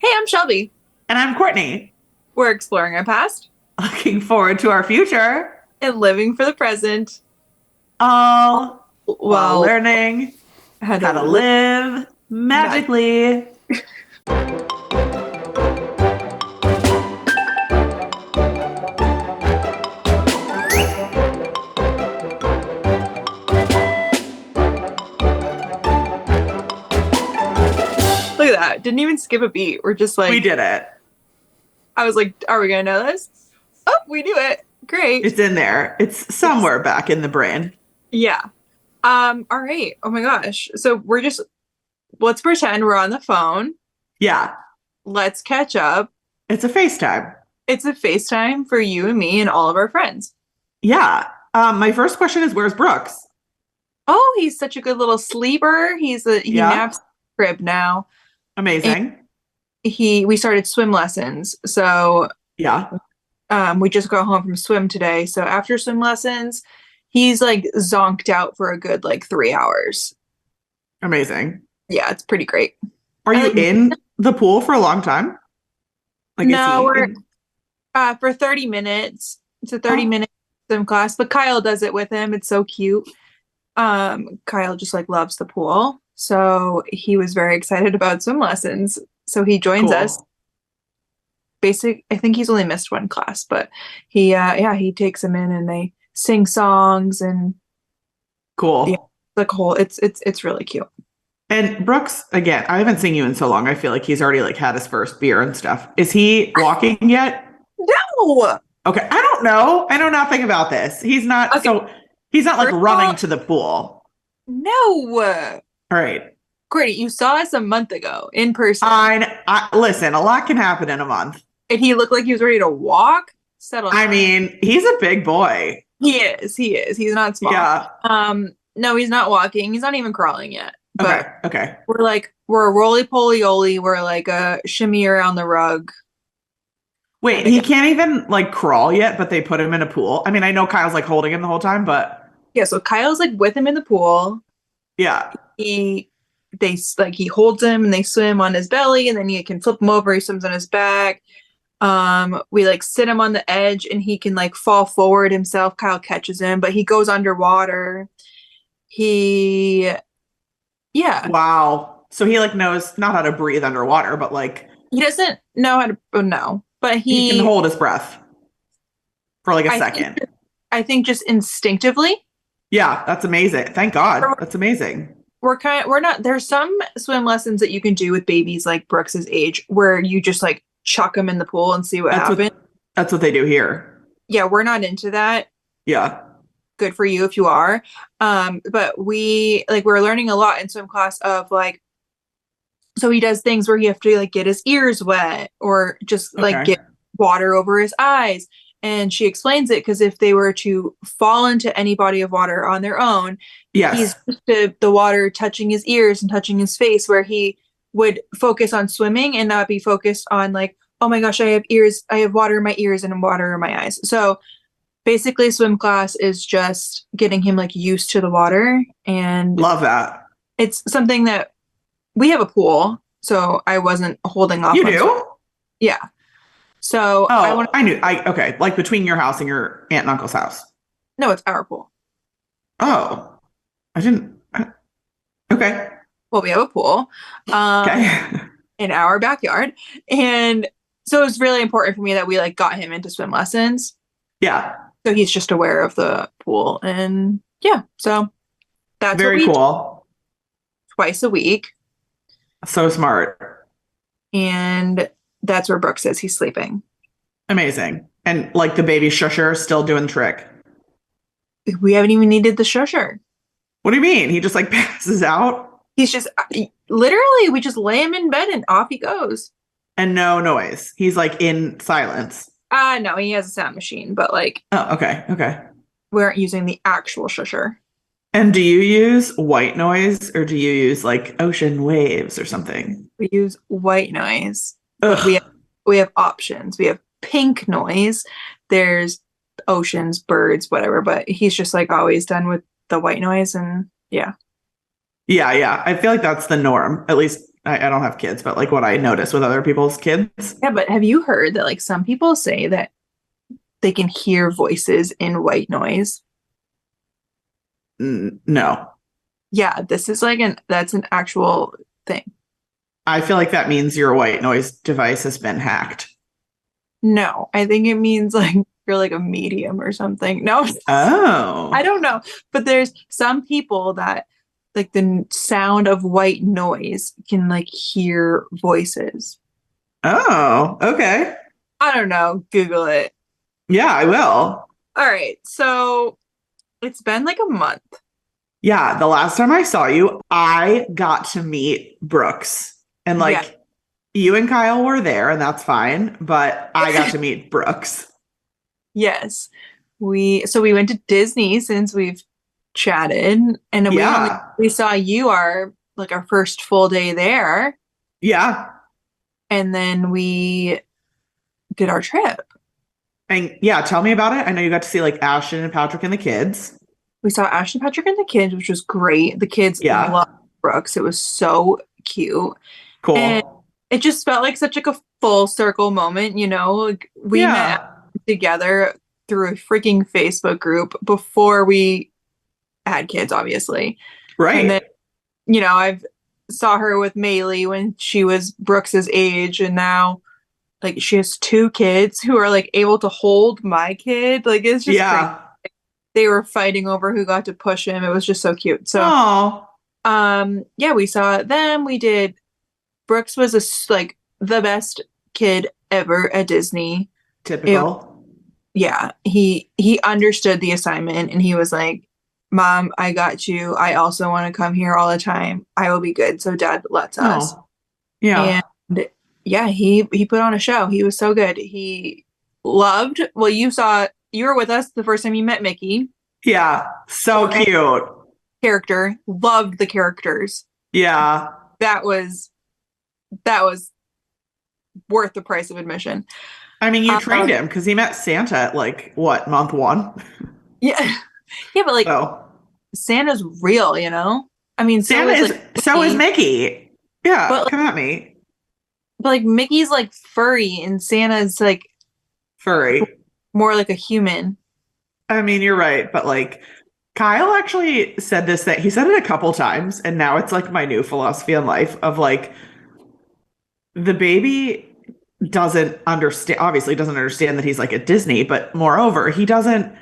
Hey, I'm Shelby. And I'm Courtney. We're exploring our past Looking forward to our future, and living for the present all while while learning how to how to live live magic. magically. Look at that. Didn't even skip a beat. We're just We like, did it. I was like, are we going to know this? Oh, we knew it. Great. It's in there. It's It's, somewhere back in the brain. yeah. All right. Oh my gosh. So let's pretend we're on the phone. Yeah, Let's catch up. it's a FaceTime. It's a FaceTime for you and me and all of our friends. Yeah. My first question is, where's Brooks? Oh, he's such a good little sleeper. He Yeah, naps in the crib now. And amazing. we started swim lessons. So Yeah, we just got home from swim today. So after swim lessons, he's like zonked out for a good like 3 hours. amazing. Yeah, it's pretty great. Are I you like in the pool for a long time? Like, is no, he we're in? for 30 minutes. It's a 30 Oh, minute swim class, but Kyle does it with him. It's so cute. Kyle just like loves the pool. So he was very excited about swim lessons. So he joins us. cool. I think he's only missed one class, but he takes him in and they sing songs and yeah, Cool. like whole it's really cute. And Brooks, again, I haven't seen you in so long. I feel like he's already like had his first beer and stuff. Is he walking yet? No. Okay, I don't know. I know nothing about this. Okay, He's not like first of running all, to the pool. no. All right. Courtney, you saw us a month ago in person, I listen, a lot can happen in a month. and he looked like he was ready to walk. Settle I down. mean, he's a big boy. He is. He is. He's not small. Yeah. No, he's not walking. He's not even crawling yet. Okay. But Okay. we're a roly poly oly. We're like a shimmy around the rug Wait, kind of he guy. can't even like crawl yet, but they put him in a pool. I mean, I know Kyle's like holding him the whole time, but Yeah. So Kyle's like with him in the pool. yeah. he he holds him and they swim on his belly and then he can flip him over, he swims on his back. We like sit him on the edge and he can like fall forward himself. Kyle catches him, but he goes underwater. He Yeah, Wow. So he like knows not how to breathe underwater, but like he doesn't know how to, oh, no, but he can hold his breath for like a I think second. I think just instinctively Yeah, that's amazing. Thank God. we're, That's amazing. we're not, there's some swim lessons that you can do with babies like Brooks's age where you just like chuck them in the pool and see what That's happens. what they do here. Yeah, we're not into that. Yeah. Good for you if you are. But we're learning a lot in swim class of like, so he does things where he have to like get his ears wet or just like Okay. get water over his eyes. And she explains it because if they were to fall into any body of water on their own, he's Yes. used to the water touching his ears and touching his face, where he would focus on swimming and not be focused on like, oh my gosh, I have water in my ears and water in my eyes. So basically swim class is just getting him like used to the water, and Love that. it's something that we have a pool, so I wasn't holding off You on swim. do? Yeah, so I want Oh, to I knew. Okay, like between your house and your aunt and uncle's house. no, it's our pool. Oh, I didn't. Okay. Well, we have a pool um Okay. in our backyard, and so it's really important for me that we like got him into swim lessons, Yeah. so he's just aware of the pool. And yeah, so that's what Very we do cool. twice a week. So smart. And that's where Brooks is. He's sleeping. Amazing. And like the baby shusher still doing the trick. We haven't even needed the shusher. What do you mean? He just like passes out He's just literally, we just lay him in bed and off he goes. and no noise. He's like in silence. No, he has a sound machine, but like Oh, okay. Okay. we aren't using the actual shusher. And do you use white noise or do you use like ocean waves or something? We use white noise, but Ugh. we have options. We have pink noise. There's oceans, birds, whatever, but he's just like always done with the white noise, and yeah. Yeah, yeah. I feel like that's the norm, at least I don't have kids, but like what I notice with other people's kids. Yeah, but have you heard that like some people say that they can hear voices in white noise? No. Yeah, this is like that's an actual thing. I feel like that means your white noise device has been hacked. No, I think it means like you're like a medium or something. No, I Oh. don't know. But there's some people that like the sound of white noise can like hear voices. Oh, okay. I don't know. Google it. Yeah, I will. All right. So it's been like a month. Yeah, the last time I saw you, I got to meet Brooks. And Yeah. like you and Kyle were there, and that's fine, but I got to meet Brooks. Yes. We went to Disney since we've chatted and Yeah. we saw you our first full day there Yeah. and then we did our trip. And yeah, tell me about it. I know you got to see like Ashton and Patrick and the kids. We saw Ashton, Patrick, and the kids, which was great. The kids Yeah. loved Brooks. It was so cute. And Cool. it just felt like such like a full circle moment, you know? Like we met Yeah. together through a freaking Facebook group before we had kids, obviously. And then, Right. you know, I've saw her with Maylee when she was Brooks's age, and now like she has two kids who are like able to hold my kid. Like it's just crazy. Yeah. They were fighting over who got to push him. It was just so cute. So, Oh, yeah, we saw them. We did. Brooks was like the best kid ever at Disney. It, typical. yeah, he understood the assignment and he was like, "Mom, I got you. I also want to come here all the time. I will be good." So Dad lets us. Oh, And yeah. yeah, he put on a show. He was so good. He loved. Well, you were with us the first time you met Mickey. Yeah. So Or cute. character. Loved the characters. Yeah. That was that was worth the price of admission. I mean, you trained Um, him because he met Santa at like what, month one? yeah, yeah, but like So Santa's real, you know. I mean, so Santa is is, like so is Mickey, Mickey. Yeah. but like, Come at me. but like Mickey's like furry and Santa's like Furry. more like a human. I mean, you're right. But like, Kyle actually said this, that he said it a couple times. And now it's like my new philosophy on life of like, the baby doesn't understand, obviously doesn't understand that he's like at Disney, but moreover, he doesn't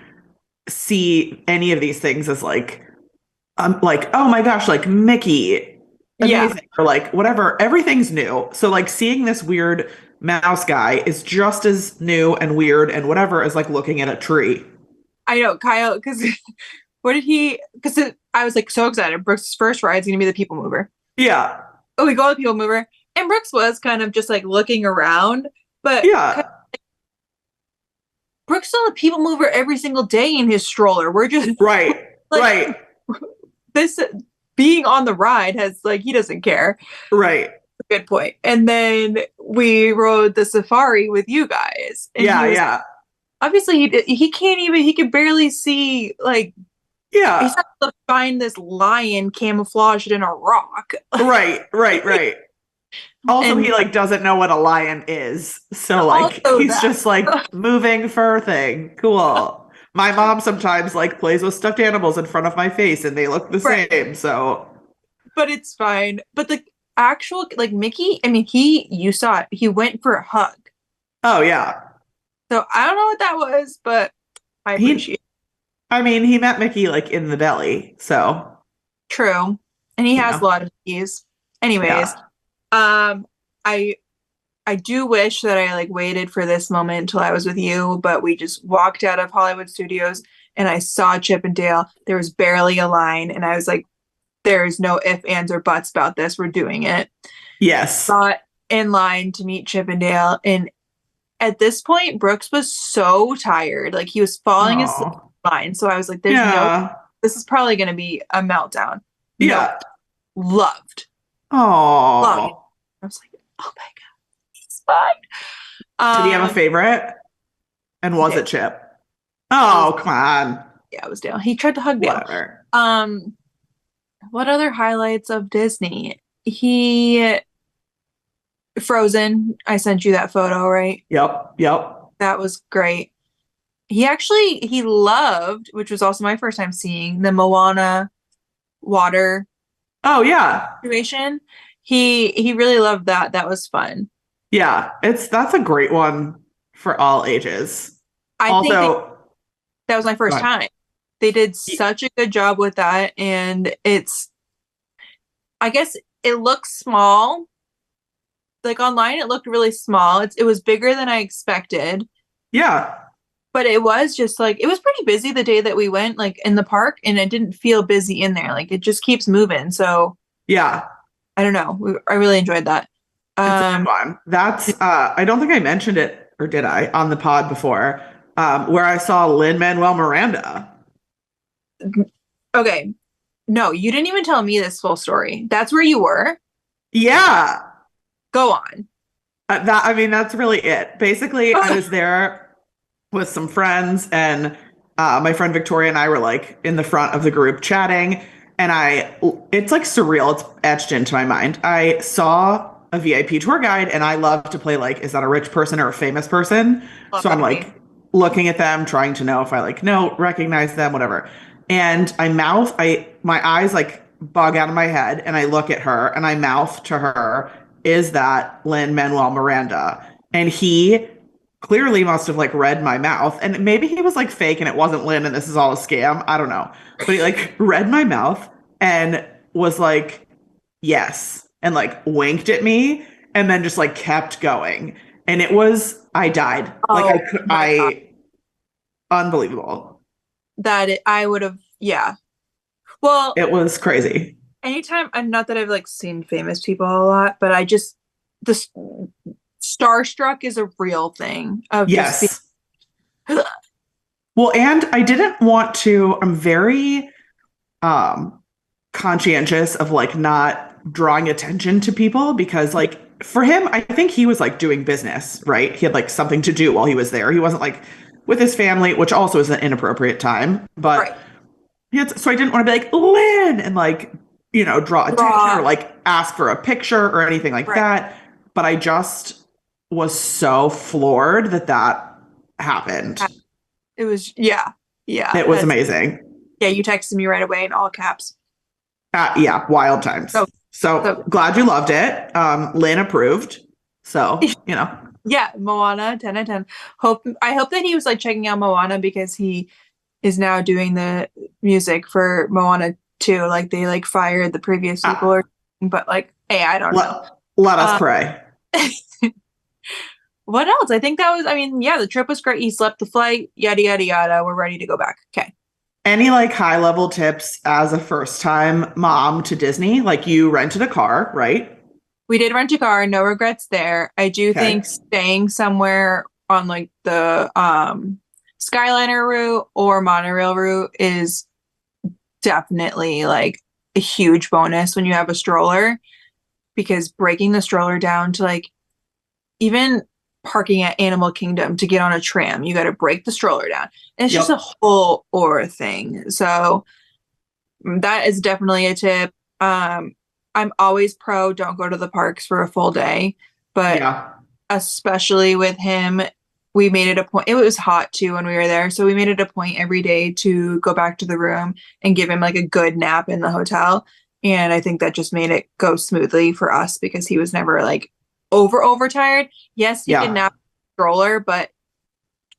see any of these things as like, oh my gosh, like Mickey, Yeah, amazing, or like whatever. Everything's new. So like seeing this weird mouse guy is just as new and weird and whatever as like looking at a tree. I know Kyle because what did he? Because I was like so excited. Brooks' first ride is gonna be the People Mover. Yeah. Oh, we go to the People Mover, and Brooks was kind of just like looking around, but Yeah. Brooks saw the People Mover every single day in his stroller. We're just Right. like Right. this being on the ride has like he doesn't care. Right. Good point. And then we rode the safari with you guys, and Yeah. he was Yeah. obviously he can't even he can barely see like he's Yeah. has to find this lion camouflaged in a rock. Right. Right. Right. Also, And he like doesn't know what a lion is. So like also he's that just like moving fur thing. Cool. My mom sometimes like plays with stuffed animals in front of my face and they look the right, same. So but it's fine. But the actual like Mickey, I mean he you saw it, he went for a hug. oh yeah. So I don't know what that was, but I He appreciate it. I mean he met Mickey like in the belly. So, True. And he you has a know. lot of keys. Anyways, Yeah. um I I do wish that I like waited for this moment until I was with you, but we just walked out of Hollywood Studios and I saw Chip and Dale. There was barely a line, and I was like, "There's no ifs, ands, or buts about this. We're doing it." Yes. Got in line to meet Chip and Dale, and at this point, Brooks was so tired, like he was falling asleep Oh. in line. So I was like, "There's no. Yeah. This is probably going to be a meltdown." Nope. Yeah. Loved, loved. Oh. I was like, "Oh my god, he's fine." Did he have a Um, favorite? And was Dale. it Chip? It was Oh, come on. Yeah, it was Dale. He tried to hug Dale. Whatever. Um, what other highlights of Disney? He Frozen. I sent you that photo, right? Yep, yep. That was great. He loved, which was also my first time seeing the Moana water Oh yeah. situation. He really loved that. That was fun. Yeah, it's that's a great one for all ages. I think Also, that was my go first ahead. time. They did Y- such a good job with that, and I guess it looks small. Like online, it looked really small. It was bigger than I expected, Yeah, but it was just like it was pretty busy the day that we went, like in the park, and it didn't feel busy in there. Like it just keeps moving. So yeah. I don't know. I really enjoyed that. It's a good Um, one. That's I don't think I mentioned it or did I on the pod before, where I saw Lin-Manuel Miranda. okay. No, you didn't even tell me this full story. That's where you were. Yeah, Go on. that I mean that's really it. Basically, I was there with some friends, and my friend Victoria and I were like in the front of the group chatting, and it's like surreal. It's etched into my mind. I saw a VIP tour guide, and I love to play like, is that a rich person or a famous person? Love So that I'm for me. like looking at them, trying to know if I like no recognize them, whatever. And my eyes like bug out of my head, and I look at her, and I mouth to her, "Is that Lin Manuel Miranda?" And he clearly must have like read my mouth, and maybe he was like fake and it wasn't Lynn and this is all a scam. I don't know. But he like read my mouth and was like, yes, and like winked at me and then just like kept going. And it was, I died. Like Oh my God. unbelievable. I would have, yeah. Well, It was crazy. anytime, and not that I've like seen famous people a lot, but the starstruck is a real thing of just being, Yes. Well, and I didn't want to, I'm very um conscientious of like not drawing attention to people because like for him I think he was like doing business, right? He had like something to do while he was there. He wasn't like with his family, which also is an inappropriate time, but right. so I didn't want to be like Lynn and like draw attention or Raw. like ask for a picture or anything like Right. that, but I just was so floored that that happened. It was, yeah. Yeah. It was amazing. Yeah. You texted me right away in all caps. Yeah, wild So, times. so So glad you loved it. Lynn approved. So, yeah. Moana, 10 out of 10. I hope that he was like checking out Moana because he is now doing the music for Moana too. Like they like fired the previous people uh, or, but like, hey, I don't let, know. let us Um, pray. what else? I think that was, I mean, yeah, the trip was great. He slept the flight, yada, yada, yada. We're ready to go back. Okay. Any like high level tips as a first time mom to Disney? Like you rented a car, right? We did rent a car, no regrets there. I do think Okay. staying somewhere on like the Skyliner route or monorail route is definitely like a huge bonus when you have a stroller because breaking the stroller down to like even parking at Animal Kingdom to get on a tram, you got to break the stroller down. And it's just a Yep. whole or thing. So that is definitely a tip. I'm always pro don't go to the parks for a full day, but Yeah. especially with him, we made it a point. It was hot too when we were there, so we made it a point every day to go back to the room and give him like a good nap in the hotel. And I think that just made it go smoothly for us because he was never like overtired. Yes, he can Yeah. nap in the stroller, but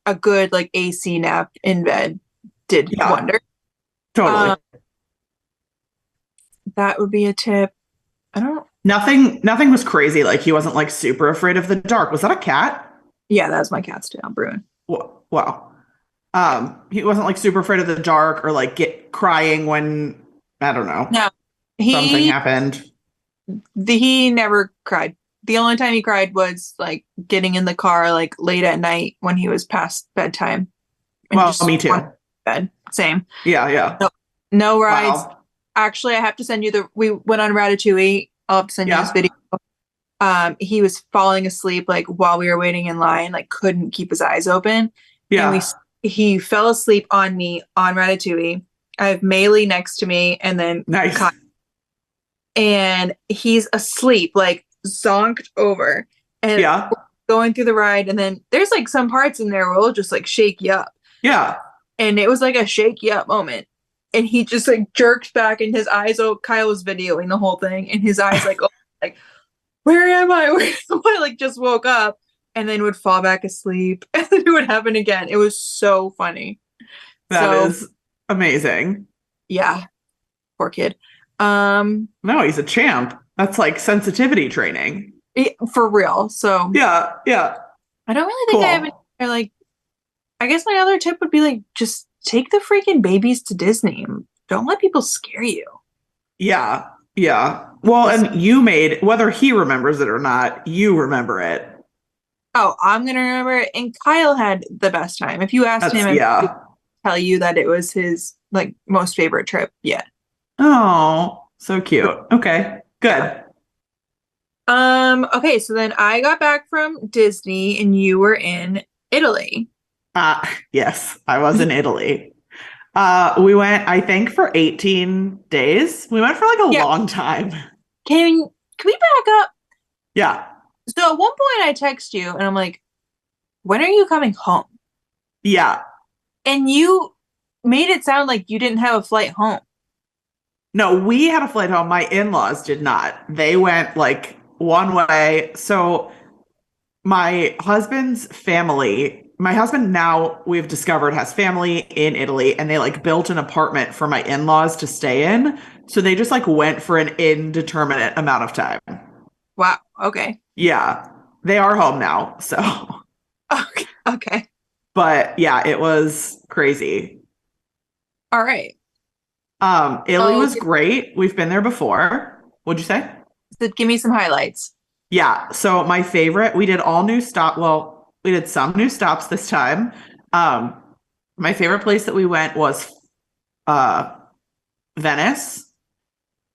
a good like AC nap in bed did Yeah. wonder. Totally. Um, that would be a tip. I don't. Nothing was crazy. Like he wasn't like super afraid of the dark. Was that a cat? Yeah, that was my cat's tail, Bruin. Wow. He wasn't like super afraid of the dark or like get crying when I don't know, No, something he happened. he never cried. The only time he cried was like getting in the car like late at night when he was past bedtime and Well, just me wanted too. to bed. Same. Yeah, yeah. No, no rides. Wow. Actually, I have to send you we went on Ratatouille. I'll have to send you this Yeah. video. He was falling asleep like while we were waiting in line, like couldn't keep his eyes open. And Yeah. he fell asleep on me on Ratatouille. I have Maylee next to me and then Nice. Kyle, and he's asleep, like zonked over and Yeah. going through the ride. And then there's like some parts in there where it'll just like shake you up. Yeah. And it was like a shake you up moment. And he just like jerked back and his eyes, oh, Kyle was videoing the whole thing. And his eyes like, oh, like, where am I? Where am I? Like just woke up and then would fall back asleep. And then it would happen again. It was so funny. That So is amazing. yeah, poor kid. Um, No, he's a champ. That's like sensitivity training. for real. So Yeah. Yeah. I don't really think I have any Cool. like I guess my other tip would be like just take the freaking babies to Disney. Don't let people scare you. Yeah. Yeah. Well, Just and you made, whether he remembers it or not, you remember it. oh, I'm gonna remember it. And Kyle had the best time. If you asked That's, him, he would yeah. tell you that it was his like most favorite trip yet. Oh, so cute. Okay. Yeah. Good. Okay, so then I got back from Disney and you were in Italy. Yes, I was in Italy. We went, I think, for 18 days. We went for like a Yeah. long time. Can we back up? Yeah. So at one point I text you and I'm like, when are you coming home? Yeah. And you made it sound like you didn't have a flight home. No, we had a flight home. My in-laws did not. They went like one way. So my husband now we've discovered has family in Italy and they like built an apartment for my in-laws to stay in. So they just like went for an indeterminate amount of time. Wow. Okay. Yeah. They are home now. So, Okay. Okay. but yeah, it was crazy. All right. Italy Oh, was great. We've been there before. What'd you say? so give me some highlights. Yeah. So my favorite, we did all new stop. Well, we did some new stops this time. Um, my favorite place that we went was uh Venice.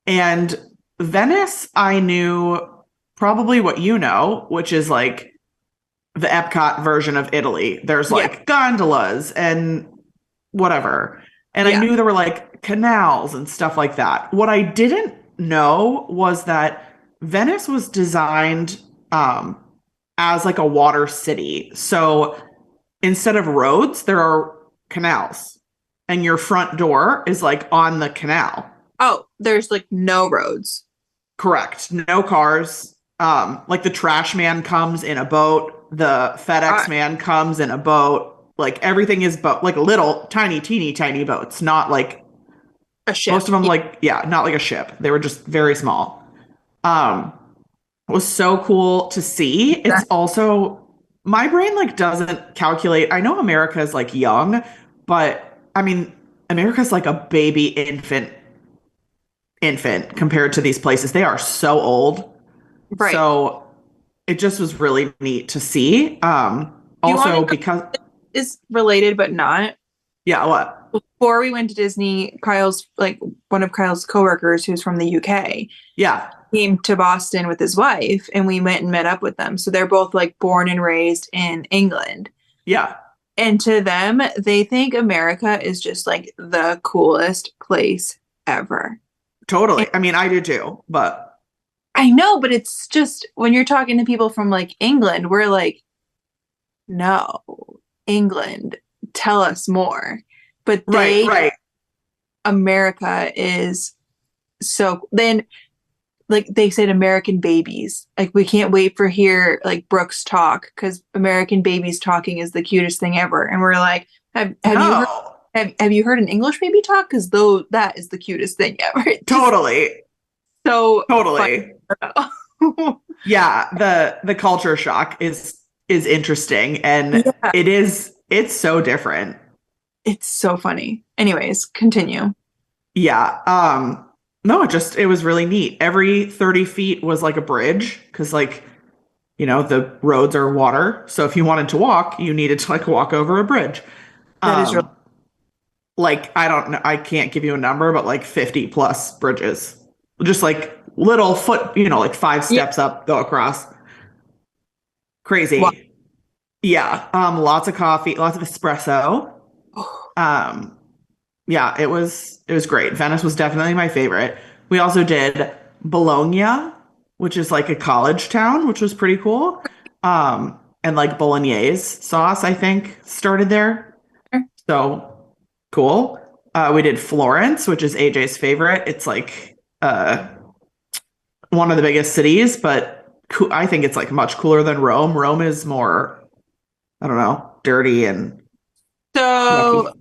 And Venice, I knew probably what you know, which is like the Epcot version of Italy. There's Yeah. like gondolas and whatever. And I Yeah. knew there were like canals and stuff like that. What I didn't know was that Venice was designed as like a water city. So instead of roads, there are canals, and your front door is like on the canal. Oh, there's like no roads. Correct. No cars. Like the trash man comes in a boat, the FedEx Uh, man comes in a boat. Like everything is boat, like little tiny, teeny, tiny boats, not like a most ship. of them, Yeah. like, yeah, not like a ship. They were just very small. Um, it was so cool to see. It's also, my brain like doesn't calculate. I know America is like young, but I mean, America's like a baby infant compared to these places. They are so old. Right. So it just was really neat to see. Do you want to Also know because is related but not? yeah, what? Before we went to Disney, Kyle's like one of Kyle's coworkers who's from the UK Yeah, came to Boston with his wife and we went and met up with them. So they're both like born and raised in England. yeah, And to them, they think America is just like the coolest place ever. And totally. I mean, I do too, but I know, but it's just when you're talking to people from like England, we're like, no, England, tell us more. But right, right. America is so then like they said American babies. Like we can't wait for hear like Brooks talk because American babies talking is the cutest thing ever. And we're like, have you heard No, have you heard an English baby talk? Because though that is the cutest thing ever. It's just totally, so fun. totally. Yeah, the culture shock is interesting, and Yeah, it's so different. it's so funny. Anyways, continue. Yeah. No, it was really neat. Every 30 feet was like a bridge because like, the roads are water. So if you wanted to walk, you needed to like walk over a bridge. That is really Um, like I don't know, I can't give you a number, but like 50 plus bridges. Just like little foot, like five yeah. steps up, go across. Wow. Crazy. Yeah. Lots of coffee, lots of espresso. Um, yeah, it was great. Venice was definitely my favorite. We also did Bologna. which is like a college town, which was pretty cool. And like bolognese sauce, I think, started there. So cool. We did Florence, which is AJ's favorite. It's like one of the biggest cities, but I think it's like much cooler than Rome. Rome is more, I don't know, dirty and So, yucky.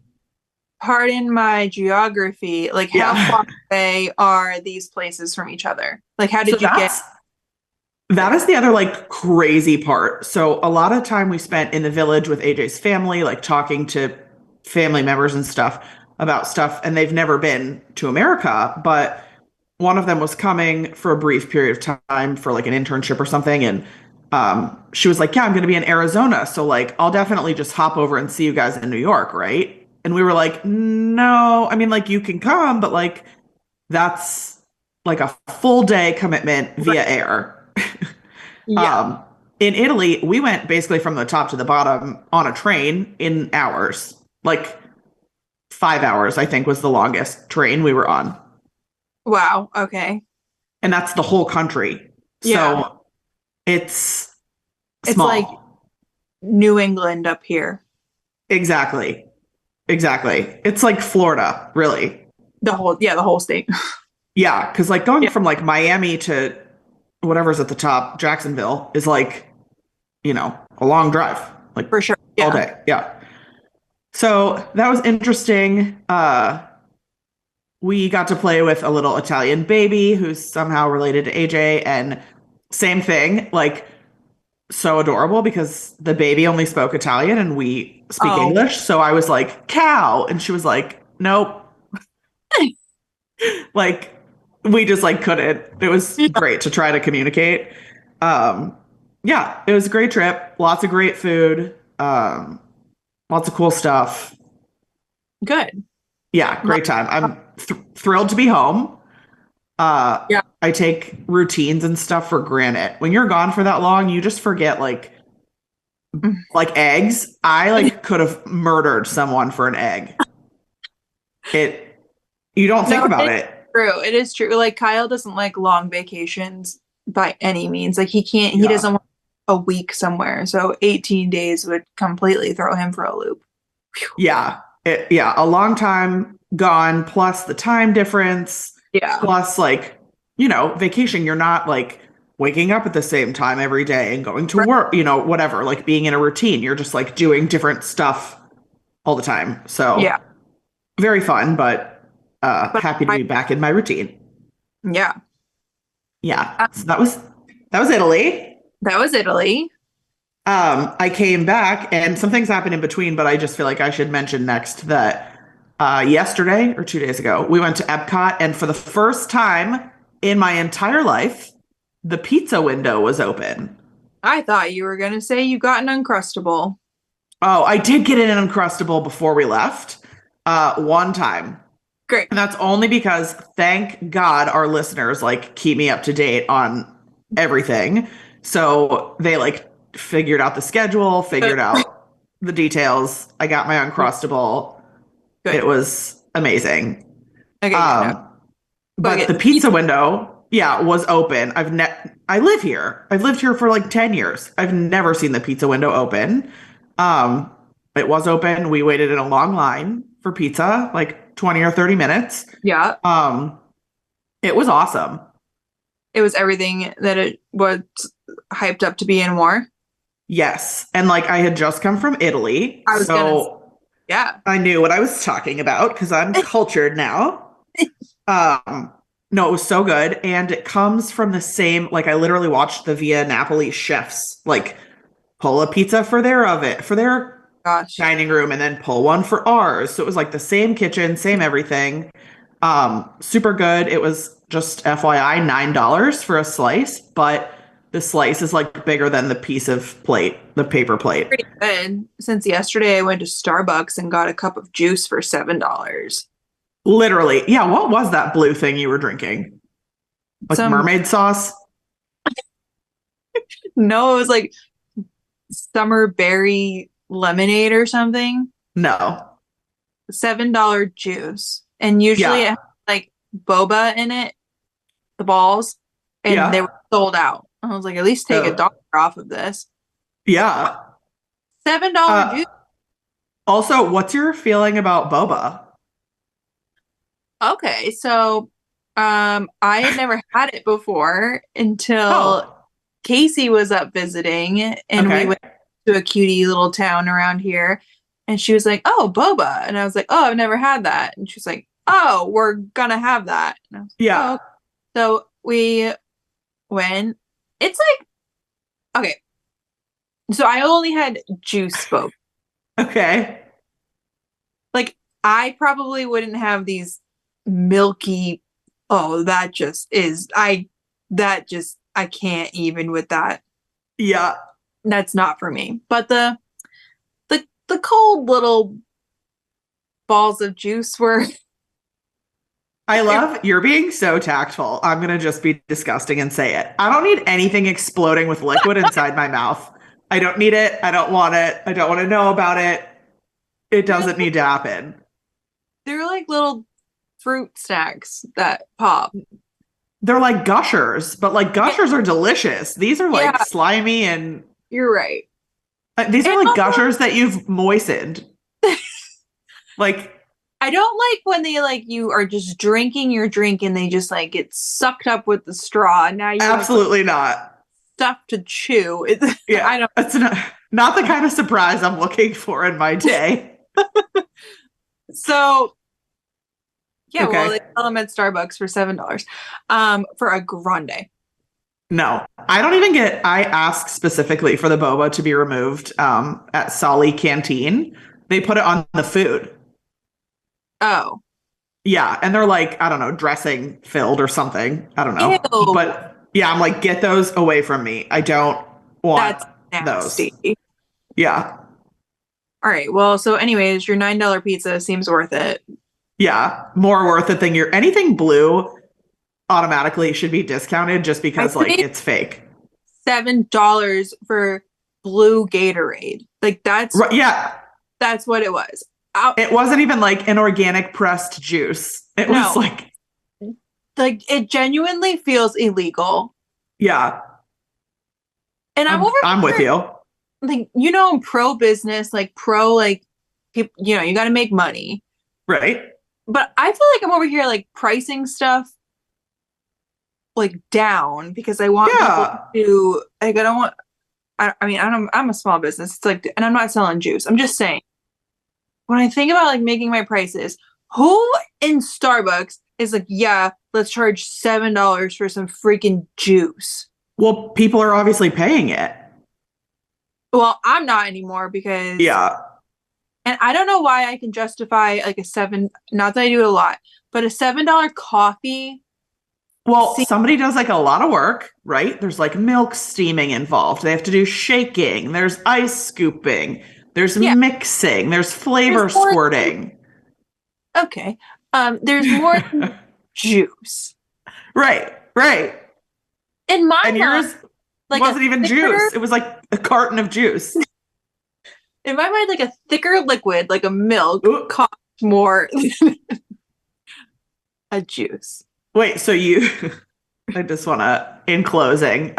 pardon my geography, like how Yeah. far away are these places from each other? Like, how So did you get that there? is the other like crazy part. So a lot of time we spent in the village with AJ's family, like talking to family members and stuff about stuff, and they've never been to America, but one of them was coming for a brief period of time for like an internship or something, and she was like, "Yeah, I'm going to be in Arizona, so like I'll definitely just hop over and see you guys in New York, right?" And we were like, "No, I mean like you can come, but like that's like a full day commitment Right. via air." Yeah, Um, in Italy, we went basically from the top to the bottom on a train in hours. Like 5 hours, I think, was the longest train we were on. wow, okay. And that's the whole country. Yeah, So it's it's like small. New England up here. Exactly. Exactly. It's like Florida, really. The whole state. Yeah. Cause like going Yeah, from like Miami to whatever's at the top, Jacksonville, is like, a long drive, like for sure. all Yeah. day. Yeah. So that was interesting. We got to play with a little Italian baby who's somehow related to AJ, and same thing, like so adorable because the baby only spoke Italian and we speak Oh, English. So I was like, cow. And she was like, nope. Like we just like couldn't. It was yeah, great to try to communicate. Um, yeah, it was a great trip. Lots of great food. Lots of cool stuff. good. Yeah, Lo- great time. I'm thrilled to be home. Yeah, I take routines and stuff for granted. When you're gone for that long, you just forget like eggs. I like could have murdered someone for an egg. It You don't think no, about it's it. true. It is true. Like Kyle doesn't like long vacations by any means. Like he Yeah. doesn't want a week somewhere. So 18 days would completely throw him for a loop. Yeah, a long time gone plus the time difference Yeah, plus like, vacation. You're not like waking up at the same time every day and going to right. work, whatever, like being in a routine. You're just like doing different stuff all the time. So Yeah, very fun, but but happy to I, be back in my routine. yeah, Yeah. So that was Italy. that was Italy. I came back and some things happened in between, but I just feel like I should mention next that yesterday or 2 days ago, we went to Epcot, and for the first time in my entire life, the pizza window was open. I thought you were gonna say you got an Uncrustable. Oh, I did get an Uncrustable before we left, one time. Great. And that's only because, thank God, our listeners like keep me up to date on everything. So they like figured out the schedule, Good. figured out the details. I got my Uncrustable. It Good. was amazing. Okay, yeah, no. Um, But but get the the pizza pizza. window, yeah, was open. I live here. I've lived here for like 10 years. I've never seen the pizza window open. Um, it was open. We waited in a long line for pizza, like 20 or 30 minutes. Yeah, Um, it was awesome. it was everything that it was hyped up to be and more. Yes. And like I had just come from Italy, I was gonna, so yeah. I knew what I was talking about because I'm cultured now. Um, no, it was so good. And it comes from the same, like I literally watched the Via Napoli chefs like pull a pizza for their oven, for their Gosh, dining room, and then pull one for ours. So it was like the same kitchen, same everything. Super good. It was just FYI, $9 for a slice, but the slice is like bigger than the piece of plate, the paper plate. pretty good. Since yesterday, I went to Starbucks and got a cup of juice for $7. Literally. Yeah, what was that blue thing you were drinking? Like Some mermaid sauce? No, it was like summer berry lemonade or something. No. $7 juice, and usually it Yeah. has like boba in it, the balls. and they were Yeah. sold out. I was like, at least take $1 Oh, off of this. yeah. $7 juice. Uh, Also, what's your feeling about boba? Okay, so I had never had it before until Oh, Casey was up visiting, and we okay. went to a cutie little town around here, and she was like, "Oh, boba," and I was like, "Oh, I've never had that," and she's like, "Oh, we're gonna have that," and I was like, "Oh." Yeah. Okay." So we went. It's like okay, so I only had juice boba. Okay. Like I probably wouldn't have these milky. Oh, that just is I. That just I can't even with that. Yeah. That's not for me. But the cold little balls of juice were I they're love you're being so tactful. I'm gonna just be disgusting and say it. I don't need anything exploding with liquid inside my mouth. I don't need it. I don't want it. I don't want to know about it. It they're doesn't need to happen. they're like little fruit snacks that pop. They're like gushers, but like Yeah, gushers are delicious. These are like yeah, slimy and you're right. these are And like also, gushers that you've moistened. Like I don't like when they like you are just drinking your drink and they just like get sucked up with the straw. And now you have absolutely not. stuff to chew. It's Yeah, I don't. it's not the kind of surprise I'm looking for in my day. So yeah, well, they Okay. sell them at Starbucks for $7, for a grande. No, I don't even get. I asked specifically for the boba to be removed at Solly Canteen. They put it on the food. Oh, Yeah, and they're like, I don't know, dressing filled or something. I don't know. ew, But yeah, I'm like, get those away from me. I don't want that's those. nasty. Yeah. All right, well, so anyways, your $9 pizza seems worth it. Yeah. More worth it than your anything blue automatically should be discounted just I because like paid it's fake. $7 for blue Gatorade. Like Right, yeah. that's what it was. I, It wasn't even like an organic pressed juice. It was no, like, like it genuinely feels illegal. yeah, And I'm over I'm with here, you. like pro business, like pro like people, you got to make money. Right? But I feel like I'm over here like pricing stuff like down because I want people Yeah. to like I don't want I mean I'm a small business. It's like and I'm not selling juice. I'm just saying when I think about like making my prices, who in Starbucks is like, yeah, let's charge $7 for some freaking juice. Well, people are obviously paying it. Well, I'm not anymore because Yeah. and I don't know why I can justify like a seven, not that I do it a lot, but a $7 coffee. Well, See, somebody does like a lot of work, right? There's like milk steaming involved. They have to do shaking. There's ice scooping. There's yeah, mixing. There's there's flavor more than squirting. okay. There's more than juice. Right, right. In my And mind, yours like a wasn't even thicker juice. It was like a carton of juice. in my mind, like a thicker liquid, like a milk, Ooh. costs more than a juice. Wait, so you, I just want to, in closing,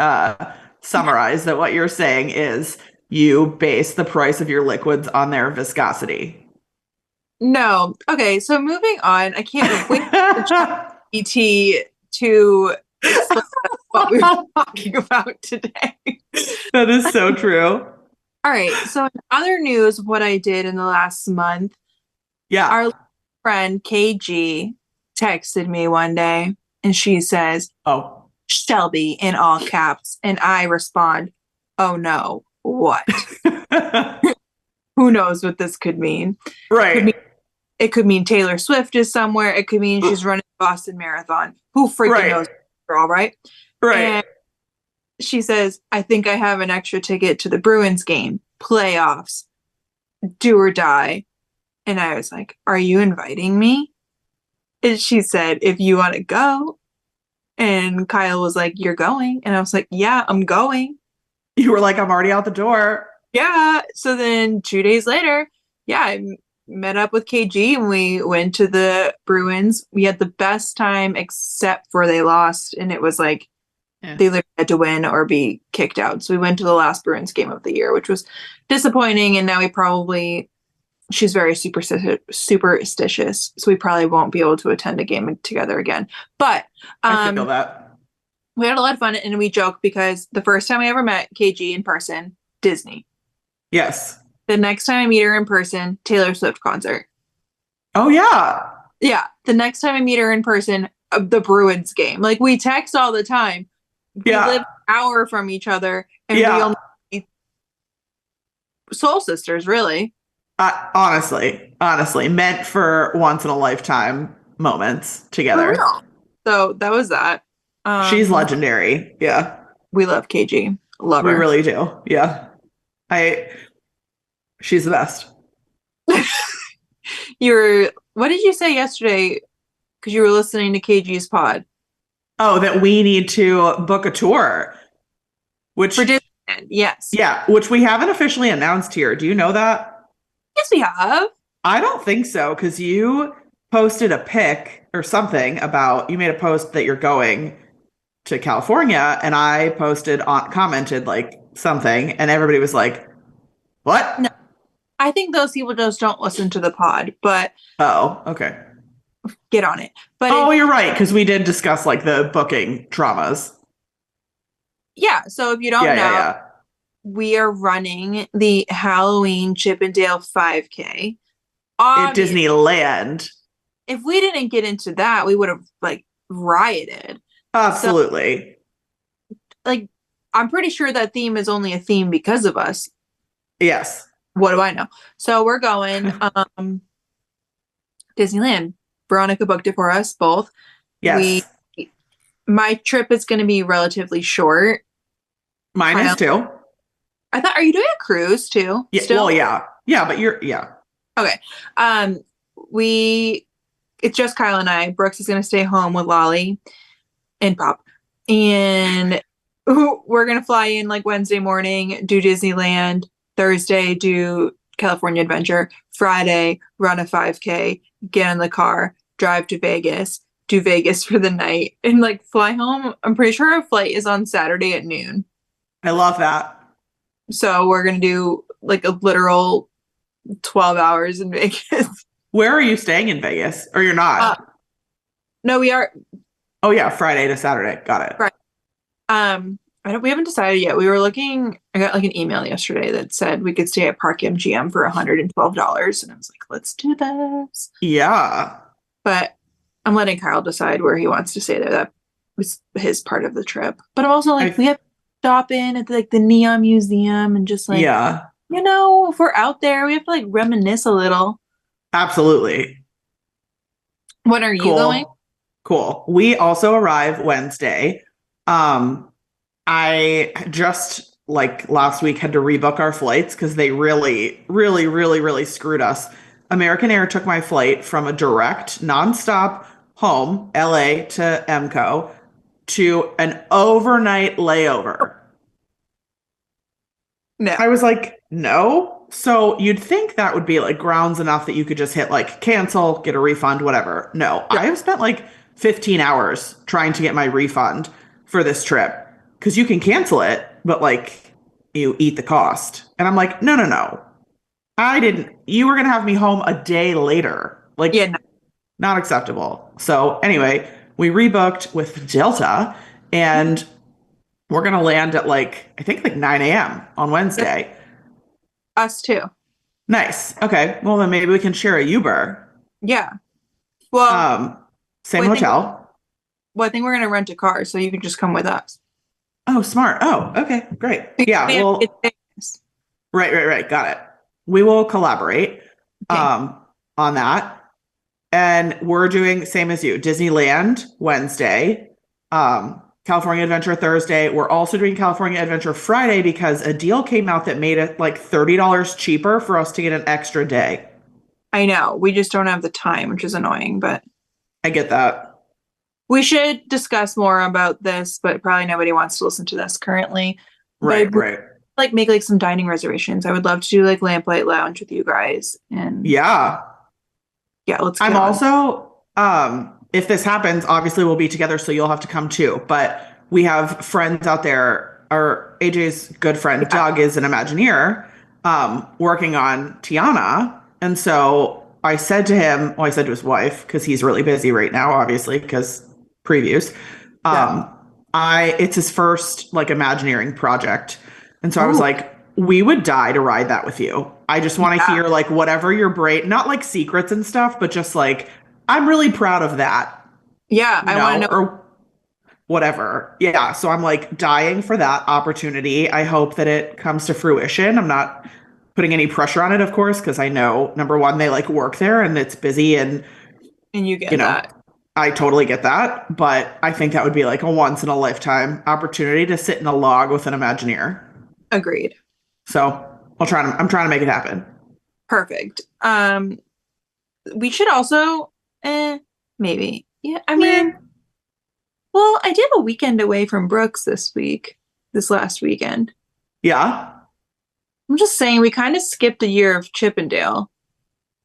summarize that what you're saying is you base the price of your liquids on their viscosity. No. Okay, so moving on. I can't wait for ChatGPT to explain what we were talking about today. That is so true. All right. So in other news, what I did in the last month, Yeah. our friend KG texted me one day and she says, Oh. Shelby in all caps. And I respond, oh no, what? Who knows what this could mean? Could Right. mean it could mean Taylor Swift is somewhere. It could mean she's running the Boston Marathon. Who freaking Right. knows, girl, right? Right. And she says, I think I have an extra ticket to the Bruins game, playoffs, do or die. And I was like, are you inviting me? And she said, if you want to go. And Kyle was like, you're going. And I was like, yeah, I'm going. You were like, I'm already out the door. Yeah. So then 2 days later, yeah, met up with KG and we went to the Bruins. We had the best time except for they lost. And it was like Yeah. they literally had to win or be kicked out. So we went to the last Bruins game of the year, which was disappointing. And now she's very superstitious. So we probably won't be able to attend a game together again. But I feel um, that. we had a lot of fun and we joked because the first time I ever met KG in person, Disney. Yes. The next time I meet her in person, Taylor Swift concert. Oh yeah. Yeah. The next time I meet her in person, the Bruins game. Like we text all the time. We live Yeah. an hour from each other and we Yeah. only soul sisters, really. Honestly, meant for once in a lifetime moments For together. real. So that was that. She's Um, legendary. Yeah. we love KG. Love We her. really do. Yeah. I she's the best. What did you say yesterday? Because you were listening to KG's pod Oh, that we need to book a tour, for which Disneyland. Yes. yeah, which we haven't officially announced here. Do you know that? Yes, we have. I don't think so because you posted a pic or something about you made a post that you're going to California and I commented like something and everybody was like, No, "What?" I think those people just don't listen to the pod, but Oh, okay. get on it. But Oh, you're right because we did discuss like the booking traumas. yeah, so if you don't Yeah, yeah, know, yeah. we are running the Halloween Chippendale 5K. At Obviously, Disneyland. if we didn't get into that, we would have like rioted. So Absolutely. like I'm pretty sure that theme is only a theme because of us. Yes. What do I know? So we're going Disneyland. Veronica booked it for us both. We Yes. My trip is going to be relatively short. Mine is Kyle, too. I thought, are you doing a cruise too? Yeah. Well, Still? yeah. Yeah, but yeah. Okay. Um, we it's just Kyle and I. Brooks is going to stay home with Lolly and Pop, and we're going to fly in like Wednesday morning, do Disneyland. Thursday, do California Adventure. Friday, run a 5K, get in the car, drive to Vegas, do Vegas for the night, and like fly home. I'm pretty sure our flight is on Saturday at noon. I love that. So we're gonna do like a literal 12 hours in Vegas. Where are you staying in Vegas? Or you're Uh, not? no, we are Oh yeah, Friday to Saturday. Got it. right. We haven't decided yet. We were looking. I got like an email yesterday that said we could stay at Park MGM for $112, and I was like, let's do this. Yeah. But I'm letting Kyle decide where he wants to stay there. That was his part of the trip. But I'm also like, I we have to stop in at like the Neon Museum and just like, yeah, if we're out there, we have to like reminisce a little. absolutely. When are you going? Cool. Cool. We also arrive Wednesday. I just like last week had to rebook our flights because they really, really, really, really screwed us. American Air took my flight from a direct nonstop home, LA to MCO, to an overnight layover. No. I was like, no. So you'd think that would be like grounds enough that you could just hit like cancel, get a refund, whatever. No, I have spent like 15 hours trying to get my refund for this trip because you can cancel it, but like you eat the cost. And I'm like, no, no, no. I didn't. You were going to have me home a day later. Yeah, Like, no. not acceptable. So anyway, we rebooked with Delta and we're going to land at like, I think like 9 a.m. on Wednesday. Us too. Nice. Okay. Well, then maybe we can share a Uber. Yeah. Well, Um, Same well, hotel. I think we're gonna rent a car, so you can just come with us. Oh, smart. Oh, okay. Great. Yeah. Well, It's right. Got it. We will collaborate okay. on that. And we're doing same as you, Disneyland Wednesday, California Adventure Thursday. We're also doing California Adventure Friday because a deal came out that made it like $30 cheaper for us to get an extra day. I know. We just don't have the time, which is annoying, but I get that. we should discuss more about this, but probably nobody wants to listen to this currently. But Right, I'd right. like make like some dining reservations. I would love to do like Lamplight Lounge with you guys. And Yeah. yeah, let's get I'm on. also, if this happens, obviously we'll be together, so you'll have to come too. But we have friends out there. Our AJ's good friend Yeah. Doug is an Imagineer, working on Tiana. And so I said to him, well, I said to his wife, because he's really busy right now, obviously, because previews. Yeah. Um, it's his first like Imagineering project. And so I was Oh, like, we would die to ride that with you. I just want to yeah. hear like whatever your brain, not like secrets and stuff, but just like, I'm really proud of that, Yeah. you I want to know, know. or whatever. Yeah. So I'm like dying for that opportunity. I hope that it comes to fruition. I'm not putting any pressure on it, of course, because I know number one, they like work there and it's busy and, And you you get know, that. I totally get that. But I think that would be like a once in a lifetime opportunity to sit in a log with an Imagineer. Agreed. So I'm trying to make it happen. Perfect. We should also, maybe. Yeah. I Yeah. mean, well, I did a weekend away from Brooks this last weekend. Yeah. I'm just saying we kind of skipped a year of Chippendale.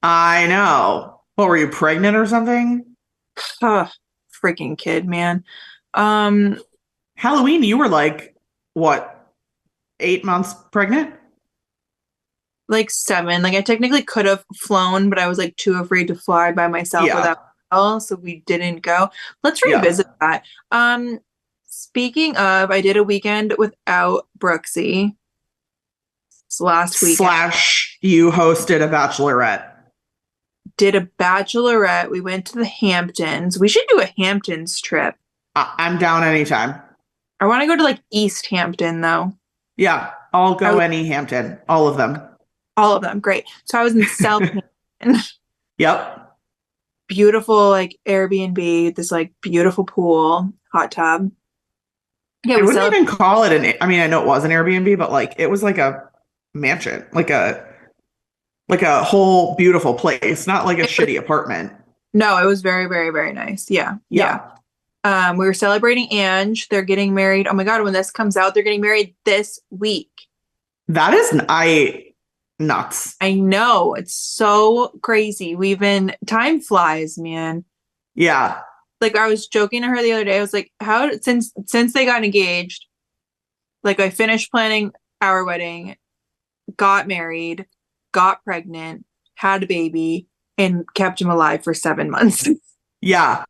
I know. What were you pregnant or something? Ugh, freaking kid, man. Um, Halloween, you were like, what, 8 months pregnant? like 7. Like I technically could have flown, but I was like too afraid to fly by myself Yeah. without Mel, so we didn't go. Let's Yeah. revisit that. Speaking of, I did a weekend without Brooksy this last weekend. Slash, you hosted a bachelorette. Did a bachelorette. We went to the Hamptons. We should do a Hamptons trip. I'm down anytime. I want to go to like East Hampton though. Yeah. I'll I go was any Hampton, all of them. all of them. Great. So I was in South Hampton. Yep. Beautiful like Airbnb, this like beautiful pool, hot tub. Yeah, I we wouldn't celebrated. even call it I mean, I know it was an Airbnb, but like it was like a mansion, like a whole beautiful place, not like a shitty apartment. No, it was very, very, very nice. Yeah, yeah. Yeah. We were celebrating Ange. They're getting married. Oh my God, when this comes out, they're getting married this week. That is I nuts. I know. It's so crazy. Time flies, man. Yeah. Like I was joking to her the other day. I was like, how since they got engaged, like I finished planning our wedding, got married, got pregnant, had a baby, and kept him alive for 7 months. Yeah.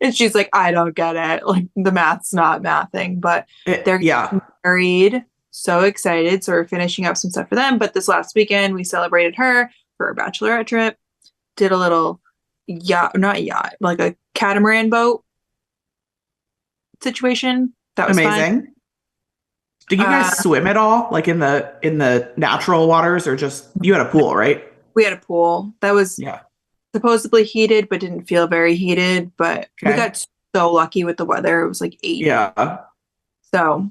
And she's like, I don't get it. Like the math's not mathing, but they're Yeah. getting married. So excited. So we're finishing up some stuff for them. But this last weekend, we celebrated her for a bachelorette trip. Did a little yacht, not yacht, like a catamaran boat situation. That was fun. Amazing. Did you guys Uh, swim at all? Like in the natural waters or just you had a pool, right? we had a pool that was Yeah. supposedly heated, but didn't feel very heated. But we Okay. got so lucky with the weather. It was like 80. Yeah. So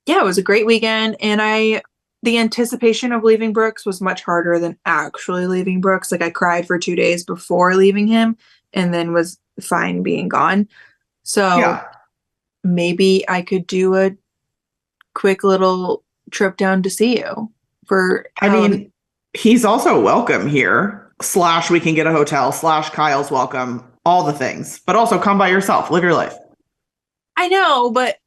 yeah, it was a great weekend. The anticipation of leaving Brooks was much harder than actually leaving Brooks. Like I cried for 2 days before leaving him and then was fine being gone. So Yeah. maybe I could do a quick little trip down to see you for I Halloween. mean, he's also welcome here. Slash, we can get a hotel. Slash, Kyle's welcome. All the things. But also come by yourself. Live your life. I know, but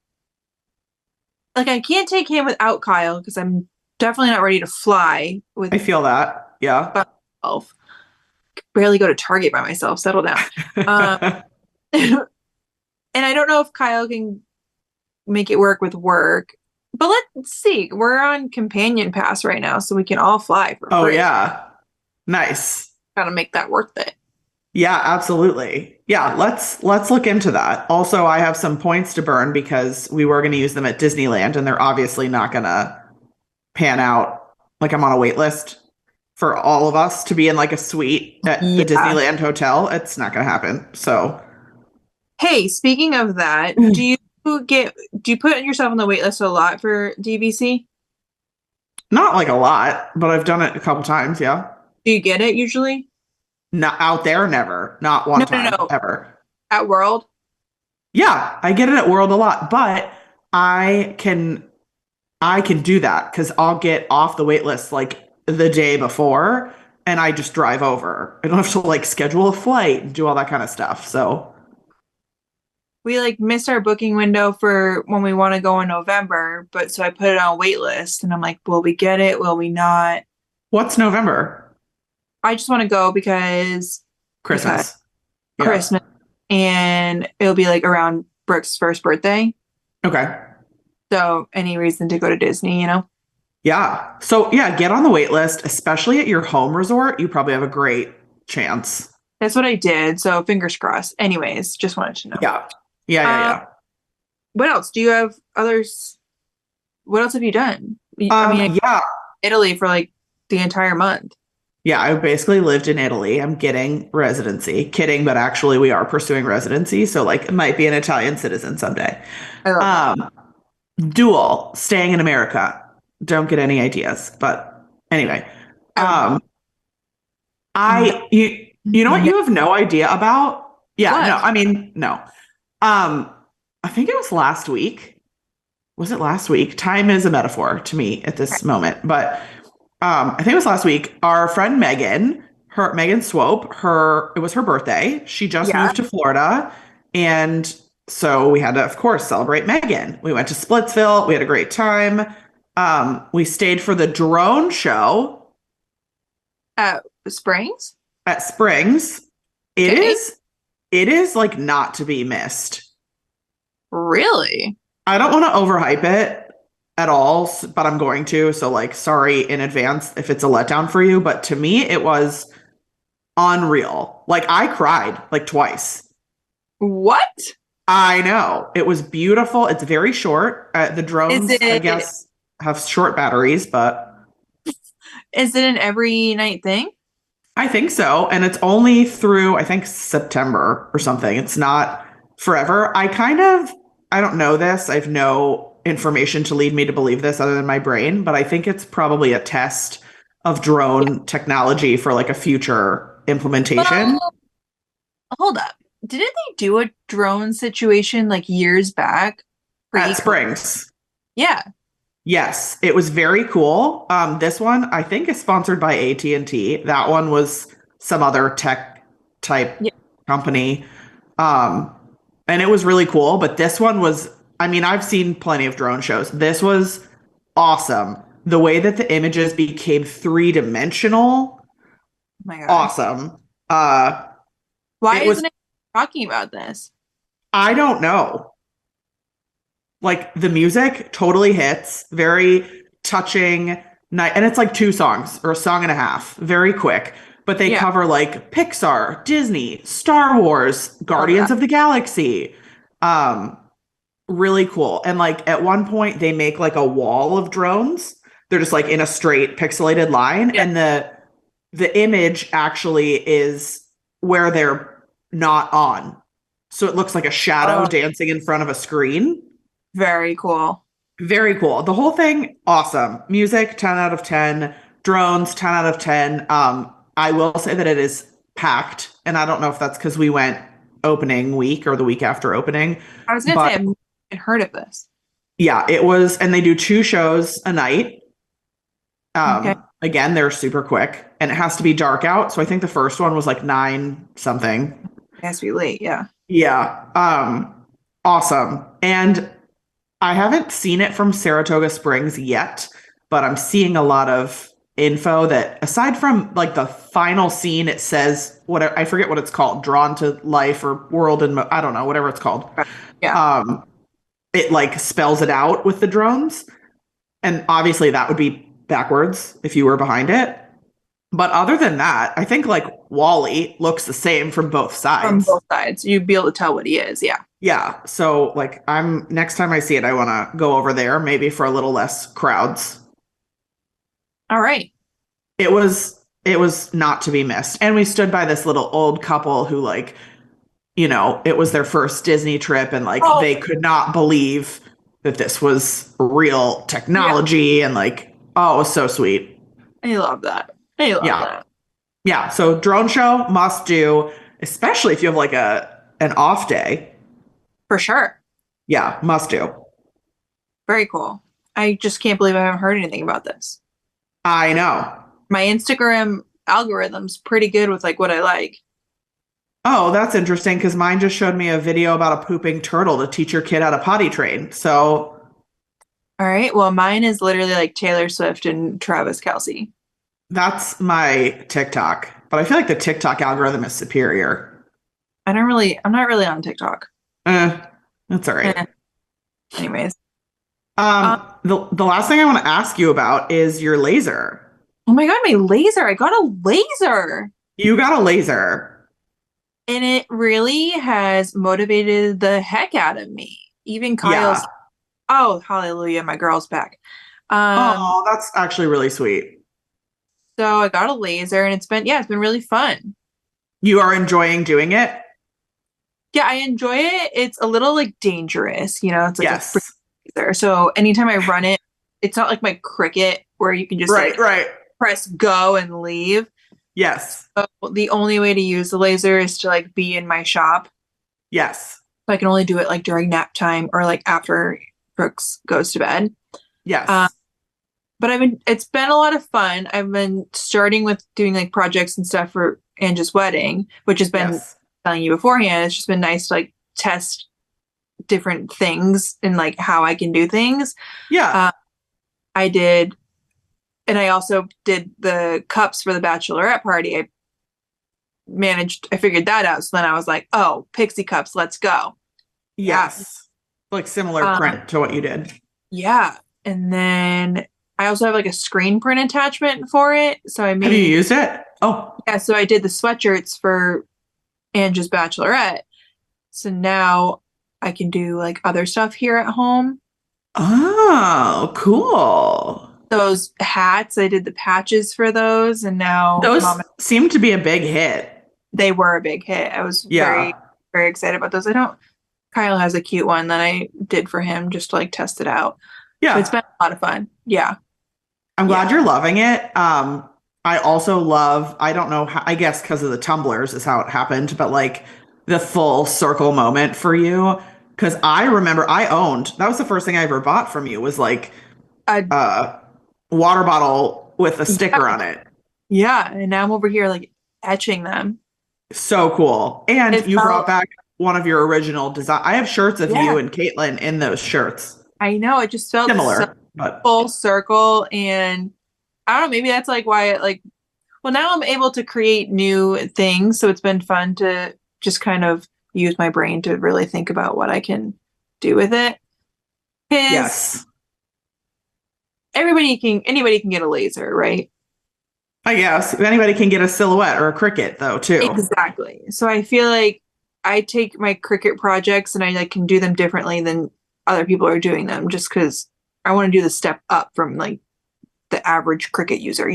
like I can't take him without Kyle because I'm definitely not ready to fly with I feel that. Yeah. myself. Barely go to Target by myself. Settle down. Um, and I don't know if Kyle can make it work with work. But let's see. We're on companion pass right now, so we can all fly for Oh free. yeah. Nice. Gotta make that worth it. Yeah, absolutely. Yeah, let's look into that. Also, I have some points to burn because we were going to use them at Disneyland and they're obviously not going to pan out. Like I'm on a wait list for all of us to be in like a suite at the Yeah. Disneyland hotel. It's not going to happen. So, Hey, speaking of that, do you put yourself on the wait list a lot for DVC? not like a lot, but I've done it a couple times, yeah. Do you get it usually? Not out there, never. Not No, one no, time no. ever. At World? Yeah, I get it at World a lot, but I can I can do that because I'll get off the wait list like the day before and I just drive over. I don't have to like schedule a flight and do all that kind of stuff. So we like missed our booking window for when we want to go in November, but so I put it on a wait list and I'm like, will we get it? Will we not? What's November? I just want to go because Christmas. Yeah. Christmas and it'll be like around Brooke's first birthday. Okay. So any reason to go to Disney, you know? Yeah. So yeah, get on the wait list, especially at your home resort. You probably have a great chance. That's what I did. So fingers crossed. Anyways, just wanted to know. Yeah. Yeah, yeah, Um, yeah. what else? Do you have others? What else have you done? I mean, Yeah. Italy for like the entire month. Yeah, I basically lived in Italy. I'm getting residency. Kidding, but actually we are pursuing residency, so like it might be an Italian citizen someday. I love that. Um, dual, staying in America. Don't get any ideas, but anyway. I would Um, no, you know what no. you have no idea about? Yeah, no, What? I mean, no. Um, I think it was last week. Was it last week? Time is a metaphor to me at Okay. this moment, but I think it was last week. Our friend Megan Swope, it was her birthday. She just Yeah. moved to Florida, and so we had to, of course, celebrate Megan. We went to Splitsville. We had a great time. We stayed for the drone show At Springs? at Springs. It Okay. is, it is like not to be missed. Really? I don't want to overhype it at all, but I'm going to. So, like, sorry in advance if it's a letdown for you. But to me, it was unreal. Like, I cried like twice. What? I know. It was beautiful. It's very short. The Is drones, I it guess, have short batteries, but is it an every night thing? I think so. And it's only through, I think, September or something. It's not forever. I don't know this. I have no information to lead me to believe this other than my brain, but I think it's probably a test of drone technology for like a future implementation Well, hold up. Didn't they do a drone situation like years back? at Pre-COVID? Springs. Yeah. Yes, it was very cool. This one I think is sponsored by AT&T. That one was some other tech type Yeah. company. Um, and it was really cool, but this one was, I mean, I've seen plenty of drone shows. This was awesome. The way that the images became three-dimensional, Oh my God. awesome. Uh, Why it was, isn't it talking about this? I don't know. Like the music totally hits, very touching night, and it's like two songs or a song and a half, very quick. But they Yeah. cover like Pixar, Disney, Star Wars, Love Guardians that. of the Galaxy. Um, really cool. And like at one point they make like a wall of drones. They're just like in a straight pixelated line, Yeah. and the image actually is where they're not on. So it looks like a shadow Oh, dancing in front of a screen. very cool. Very cool. The whole thing, awesome. Music, 10 out of 10. Drones, 10 out of 10. I will say that it is packed, and I don't know if that's because we went opening week or the week after opening, I was gonna say but I've never even heard of this. yeah, it was, and they do two shows a night. Okay. Again, they're super quick, and it has to be dark out. So I think the first one was like nine something. It has to be late, yeah. Yeah. Awesome. And I haven't seen it from Saratoga Springs yet, but I'm seeing a lot of info that aside from like the final scene, it says what I forget what it's called, Drawn to Life or World in I don't know, whatever it's called. Yeah. Um, it like spells it out with the drones, and obviously that would be backwards if you were behind it. But other than that, I think like Wally looks the same from both From sides. both sides. You'd be able to tell what he is, yeah. Yeah. So like I'm next time I see it, I want to go over there, maybe for a little less crowds. All right. It was not to be missed. And we stood by this little old couple who like, it was their first Disney trip and like Oh, they could not believe that this was real yeah. technology and like, oh, it was so sweet. I love that. I love Yeah. that. Yeah. So drone show must do, especially if you have like an off day. For sure. Yeah, must do. Very cool. I just can't believe I haven't heard anything about this. I know. My Instagram algorithm's pretty good with like what I like. Oh, that's interesting because mine just showed me a video about a pooping turtle to teach your kid how to potty train. So All right. Well, mine is literally like Taylor Swift and Travis Kelce. that's my TikTok. But I feel like the TikTok algorithm is superior. I'm not really on TikTok. Eh, that's all right. Eh, anyways. Um, The last thing I want to ask you about is your laser. oh my God, my laser. I got a laser. You got a laser. And it really has motivated the heck out of me. Even Kyle's, Yeah. oh, hallelujah, my girl's back. Um, Oh, that's actually really sweet. so I got a laser and it's been really fun. You are enjoying doing it? Yeah, I enjoy it. It's a little like dangerous, it's like a free Yes. laser. So anytime I run it, it's not like my Cricut where you can just Right, like right. press go and leave. Yes. So the only way to use the laser is to like be in my shop. Yes. So I can only do it like during nap time or like after Brooks goes to bed. Uh, Yes. but it's been a lot of fun. I've been starting with doing like projects and stuff for Angie's wedding, which has been Yes. telling you beforehand. It's just been nice to like test different things and like how I can do things. Yeah. Uh, I did, and I also did the cups for the bachelorette party. I figured that out. So then I was like, oh, pixie cups, let's go. Yeah. Yes. Like similar Um, print to what you did. yeah. And then I also have like a screen print attachment for it. So Have you used it? Oh. so I did the sweatshirts for Angie's bachelorette. So now I can do like other stuff here at home. Oh, cool. Those hats, I did the patches for those, and now Those mom, seem to be a big hit. they were a big hit. I was Yeah. very excited about those. I don't, Kyle has a cute one that I did for him just to like test it out. But it's Yeah. been a lot of fun. Yeah. I'm glad Yeah. you're loving it. I also love, I don't know how, I guess because of the tumblers is how it happened, but like the full circle moment for you. Cause I remember I owned, that was the first thing I ever bought from you was like Uh, a water bottle with a yeah. sticker on it. Yeah. And now I'm over here like etching them. So cool. And It you brought felt, back one of your original design. I have shirts of yeah, you and Caitlin in those shirts. I know. It just felt so Similar, but full circle. And I don't know, maybe that's like why it like, well, now I'm able to create new things. So it's been fun to just kind of use my brain to really think about what I can do with it. Because yes. anybody can get a laser, right? I guess anybody can get a silhouette or a cricket though, too. Exactly. So I feel like I take my Cricut projects and I like can do them differently than other people are doing them just because I want to do the step up from like the average Cricut user.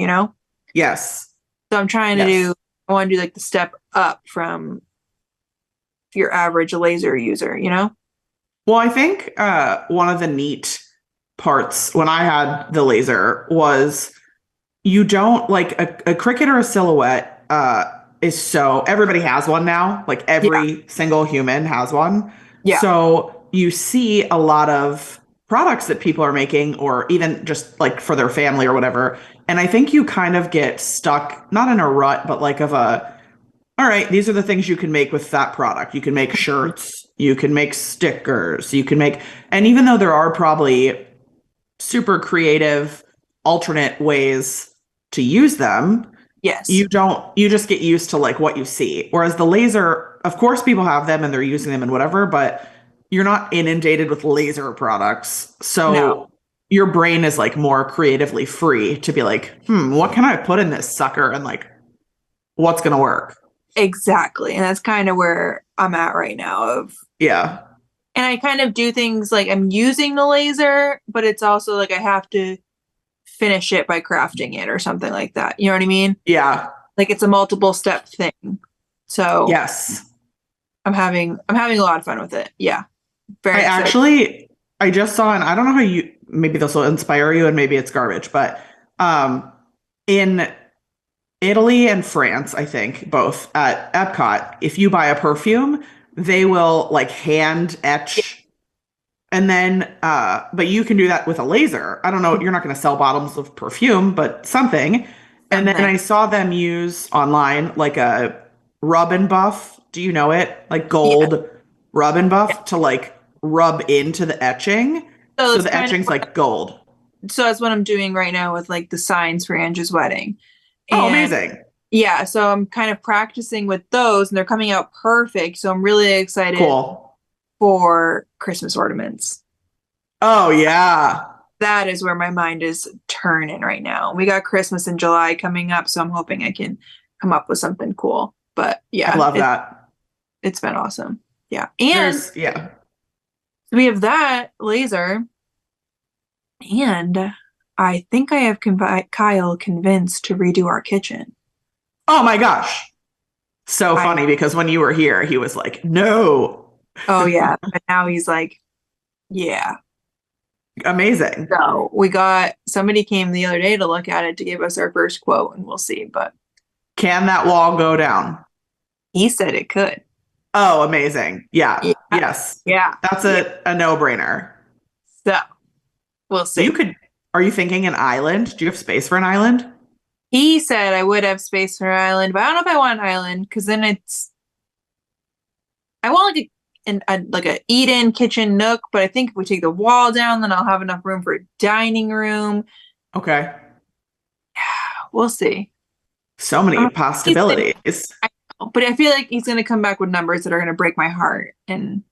Yes. So I'm trying to Yes. I want to do like the step up from your average laser user. Well, I think one of the neat parts when I had the laser was you don't like a cricket or a silhouette is so everybody has one now. Like Yeah. every single human has one. Yeah. So you see a lot of products that people are making or even just like for their family or whatever. And I think you kind of get stuck, not in a rut, but like of a all right, these are the things you can make with that product. You can make shirts, you can make stickers, you can make, and even though there are probably super creative alternate ways to use them, Yes. you just get used to like what you see. Whereas the laser, of course, people have them and they're using them and whatever, but you're not inundated with laser products. No. So your brain is like more creatively free to be like, what can I put in this sucker and like what's going to work? Exactly. And that's kind of where I'm at right now of Yeah. and I kind of do things like I'm using the laser, but it's also like I have to finish it by crafting it or something like that. You know what I mean? Yeah. Like it's a multiple step thing. So Yes. I'm having a lot of fun with it. Yeah. I Very excited. actually I just saw and I don't know how you maybe this will inspire you and maybe it's garbage, but in Italy and France, I think, both at Epcot, if you buy a perfume, they will like hand etch and then but you can do that with a laser. I don't know, you're not going to sell bottles of perfume, but something. And then Something. I saw them use online like a rub and buff Do you know it? Like Yeah. gold rub and buff to like rub into the etching. So So it's the kind etching's like gold. so that's what I'm doing right now with like the signs for Angie's wedding. Oh, And amazing. yeah, so I'm kind of practicing with those and they're coming out perfect. So I'm really excited Cool. for Christmas ornaments. Oh, yeah. That is where my mind is turning right now. We got Christmas in July coming up, so I'm hoping I can come up with something cool. But I yeah, love that. it's been awesome. Yeah. And Yeah. we have that laser, and I think I have Kyle convinced to redo our kitchen. Oh my gosh. So I funny because when you were here, he was like, no. Oh yeah, but now he's like, yeah. Amazing. So we got somebody came the other day to look at it to give us our first quote, and we'll see. But Can that wall go down? he said it could. Oh, amazing. Yeah. Yeah, Yes. yeah, That's yeah. a no-brainer. So we'll You see. could, are you thinking an island? Do you have space for an island? He said I would have space for an island, but I don't know if I want an island because then I want like like a eat-in kitchen nook. But I think if we take the wall down, then I'll have enough room for a dining room. Okay. We'll see. So many He's been, possibilities. I know, but I feel like he's going to come back with numbers that are going to break my heart, and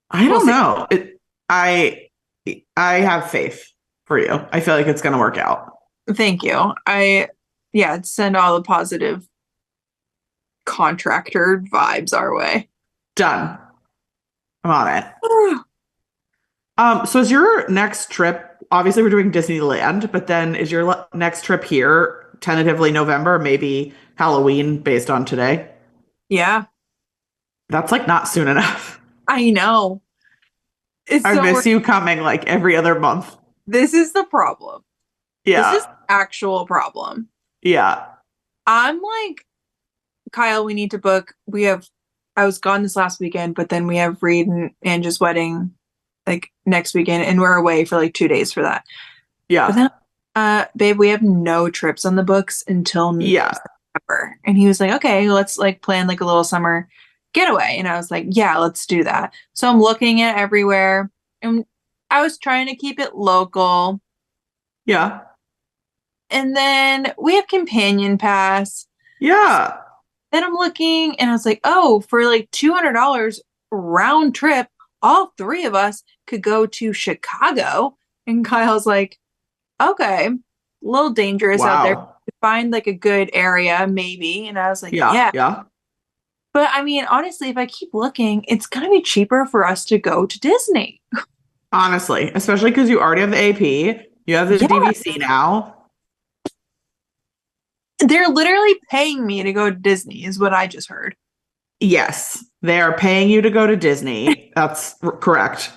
I we'll don't see. know. I I have faith for you. I feel like it's going to work out. Thank you. Yeah, send all the positive contractor vibes our way. Done. I'm on it. So is your next trip, obviously we're doing Disneyland, but then is your next trip here tentatively November, maybe Halloween based on today? Yeah, That's like not soon enough. I know. It's I so miss you coming like every other month. This is the problem. This is Yeah. the actual problem. Yeah. I'm like, Kyle, we need to book. I was gone this last weekend, but then we have Reed and Angie's wedding like next weekend, and we're away for like 2 days for that. But Yeah. then, babe, we have no trips on the books until Yeah. September. And he was like, okay, let's like plan like a little summer getaway. And I was like, yeah, let's do that. So I'm looking at everywhere, and I was trying to keep it local. Yeah. And then we have Companion Pass. Yeah. Then I'm looking and I was like, oh, for like $200 round trip, all three of us could go to Chicago. And Kyle's like, okay, a little dangerous out there. Wow. Find like a good area, maybe. And I was like, Yeah. yeah. Yeah. But I mean, honestly, if I keep looking, it's going to be cheaper for us to go to Disney. Honestly, especially because you already have the AP, you have the Yeah. DVC now. They're literally paying me to go to Disney, is what I just heard. Yes, they are paying you to go to Disney. That's correct.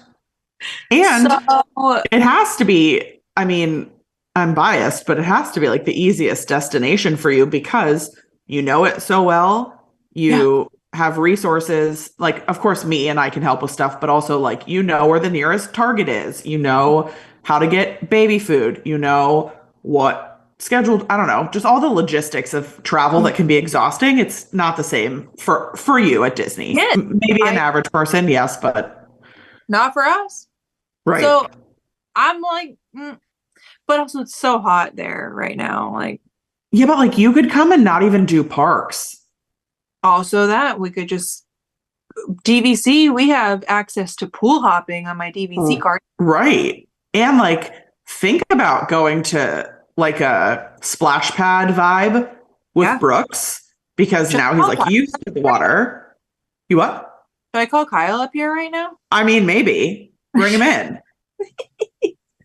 And So, it has to be, I mean, I'm biased, but it has to be like the easiest destination for you because you know it so well. yeah. You have resources, like, of course, me and I can help with stuff, but also, like, you know where the nearest Target is. You know how to get baby food. You know what scheduled, I don't know, just all the logistics of travel that can be exhausting. It's not the same for you at Disney. Yeah. Maybe an I average person, yes, but Not for us. right. So I'm like, but also it's so hot there right now. Like, Yeah, but like you could come and not even do parks. also that we could just DVC, we have access to pool hopping on my DVC card. Right. And like think about going to like a splash pad vibe with Yeah. Brooks because Should now I he's call like Kyle used to the water. You what? Should I call Kyle up here right now? I mean, maybe bring him in.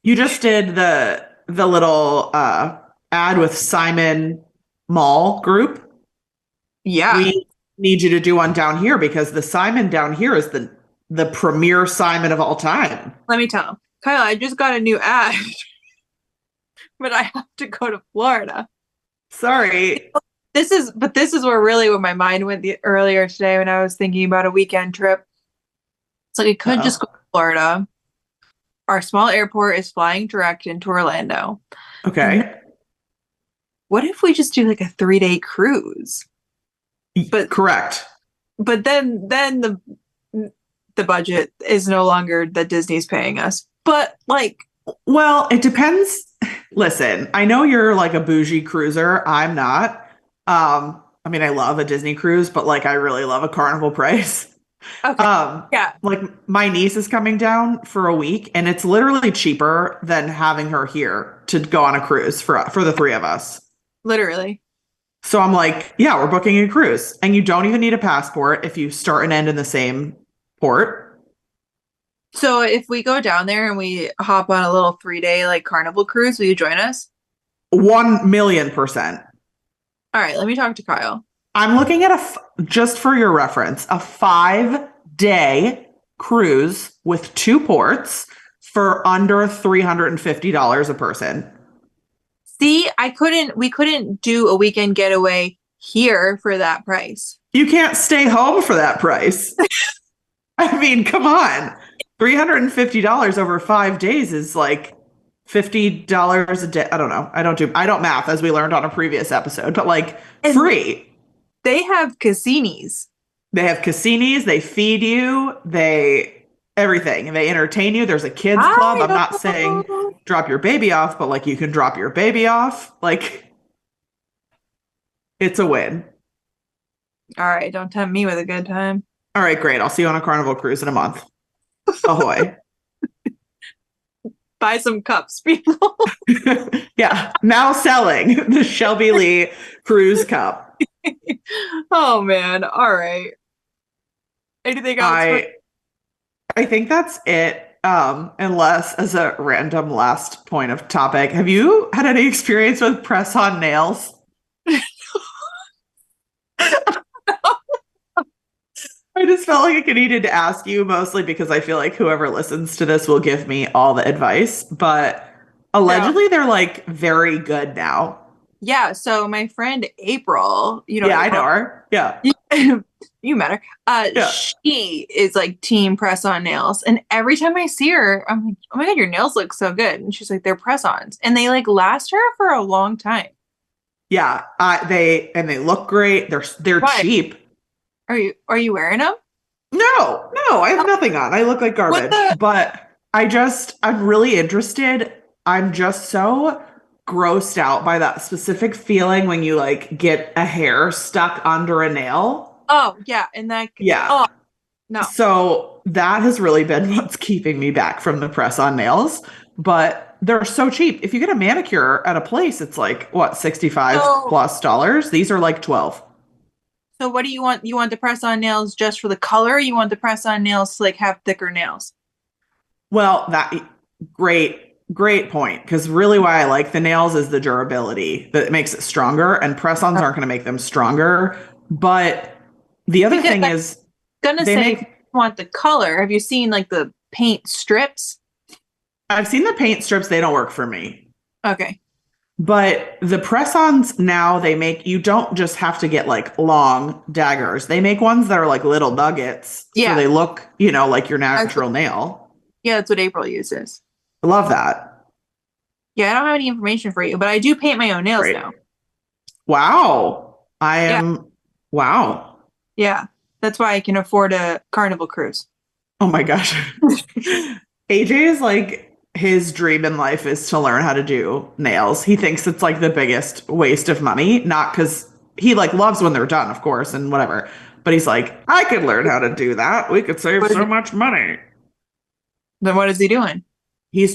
You just did the little ad with Simon Mall Group. Yeah. We need you to do one down here because the Simon down here is the premier Simon of all time. Let me tell him. Kyle, I just got a new ad, but I have to go to Florida. Sorry. This is where my mind went earlier today when I was thinking about a weekend trip. It's like I could Uh-oh. just go to Florida. Our small airport is flying direct into Orlando. And Okay. what if we just do like a 3-day cruise? but Correct. then the budget is no longer that Disney's paying us. But like, Well, it depends. Listen, I know you're like a bougie cruiser. I'm not. I mean, I love a Disney cruise, but like I really love a Carnival price. okay, Um, yeah, like my niece is coming down for a week and it's literally cheaper than having her here to go on a cruise for the three of us. literally. So I'm like, yeah, we're booking a cruise and you don't even need a passport if you start and end in the same port. So if we go down there and we hop on a little 3 day like Carnival cruise, will you join us? 1,000,000%. All right, let me talk to Kyle. I'm looking at just for your reference, a 5 day cruise with two ports for under $350 a person. See, we couldn't do a weekend getaway here for that price. You can't stay home for that price. I mean, come on. $350 over 5 days is like $50 a day. I don't know. I don't math as we learned on a previous episode, but like And free. they have casinos. They have casinos, they feed you, they everything. They entertain you. There's a kids club. I I'm not saying know. drop your baby off, but like you can drop your baby off. Like it's a win. All right, don't tempt me with a good time. All right, great. I'll see you on a Carnival cruise in a month. Ahoy. Buy some cups, people. Yeah, now selling the Shelby Lee Cruise Cup. Oh man. All right. Anything else for I think that's it. Unless as a random last point of topic, have you had any experience with press on nails? I just felt like I needed to ask you mostly because I feel like whoever listens to this will give me all the advice, but Yeah. allegedly they're like very good now. Yeah, so my friend April, you know Yeah, I know April, her. Yeah. you met her. Yeah. She is like team press on nails. And every time I see her, I'm like, oh my God, your nails look so good. And she's like, they're press ons. And they like last her for a long time. Yeah. They look great. They're Why? cheap. Are you wearing them? No, I have nothing on. I look like What garbage, the but I'm really interested. I'm just so grossed out by that specific feeling when you like get a hair stuck under a nail. oh yeah, and that Yeah. oh no. So that has really been what's keeping me back from the press on nails, but they're so cheap. If you get a manicure at a place, it's like what, 65 So plus dollars. These are like 12. so what do you want? You want the press on nails just for the color? Or you want the press on nails to like have thicker nails? Well, great point. Because really, why I like the nails is the durability that makes it stronger, and press-ons aren't going to make them stronger. But the other Because thing I'm is, gonna they say if you make. want the color, have you seen like the paint strips? I've seen the paint strips; they don't work for me. Okay. But the press-ons now they make you don't just have to get like long daggers. They make ones that are like little nuggets, so Yeah. they look, like your natural nail. Yeah, that's what April uses. I love that. Yeah, I don't have any information for you, but I do paint my own nails Great. now. Wow. I Yeah. am. Wow. Yeah. That's why I can afford a Carnival cruise. Oh my gosh. AJ is like his dream in life is to learn how to do nails. He thinks it's like the biggest waste of money, not because he like loves when they're done, of course, and whatever. But he's like, I could learn how to do that. We could save What is so he, much money. then what is he doing? He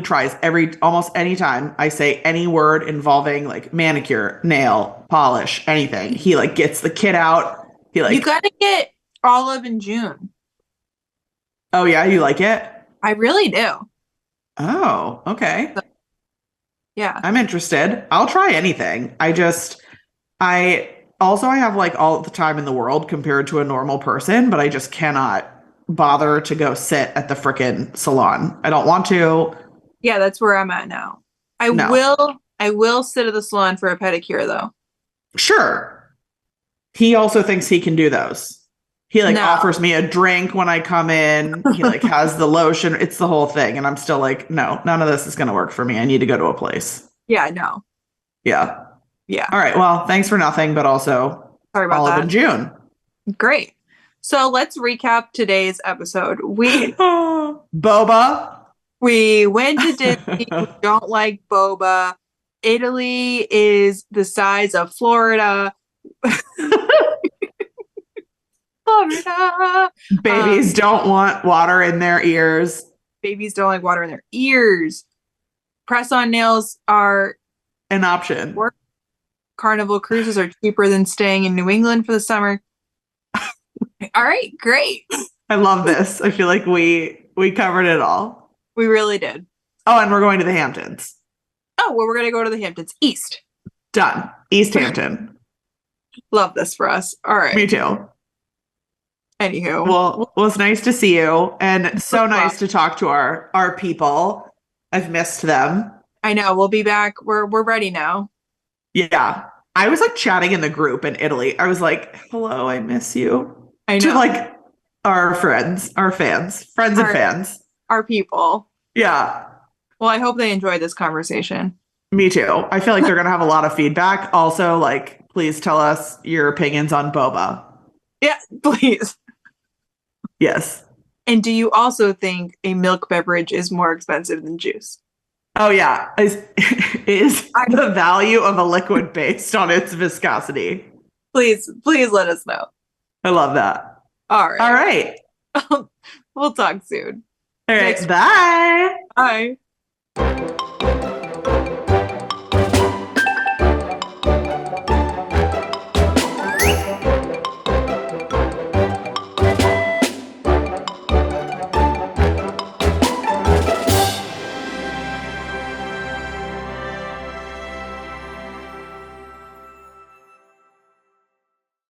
tries almost any time I say any word involving like manicure, nail, polish, anything. He like gets the kit out. He You like, gotta get Olive in June. oh yeah, you like it? I really do. Oh, okay. Yeah. I'm interested. I'll try anything. I have like all the time in the world compared to a normal person, but I just cannot bother to go sit at the frickin' salon. I don't want to. Yeah, that's where I'm at now. I No. will I will sit at the salon for a pedicure though. Sure. He also thinks he can do those. He like No. offers me a drink when I come in. He like has the lotion. It's the whole thing. And I'm still like, no, none of this is going to work for me. I need to go to a place. Yeah, no. Yeah. Yeah. All right. Well, thanks for nothing, but also Sorry about Olive that. in June. Great. So let's recap today's episode. Boba. We went to Disney. We don't like boba. Italy is the size of Florida. Florida. Babies don't want water in their ears. Babies don't like water in their ears. Press-on nails are An option. work. Carnival cruises are cheaper than staying in New England for the summer. All right, great. I love this. I feel like we covered it all. We really did. Oh, and we're going to the Hamptons. Oh, well, we're going to go to the Hamptons East. Done. East Hampton. Love this for us. All right. Me too. Anywho. Well, it was nice to see you and so nice to talk to our people. I've missed them. I know. We'll be back. We're ready now. Yeah. I was like chatting in the group in Italy. I was like, hello, I miss you. I know. To like our friends, our fans, friends and fans. Our people. Yeah. Well, I hope they enjoyed this conversation. Me too. I feel like they're going to have a lot of feedback. Also, like, please tell us your opinions on boba. Yeah, please. Yes. And do you also think a milk beverage is more expensive than juice? Oh, yeah. Is the value of a liquid based on its viscosity? Please let us know. I love that. All right. All right. We'll talk soon. All right. Bye. Bye.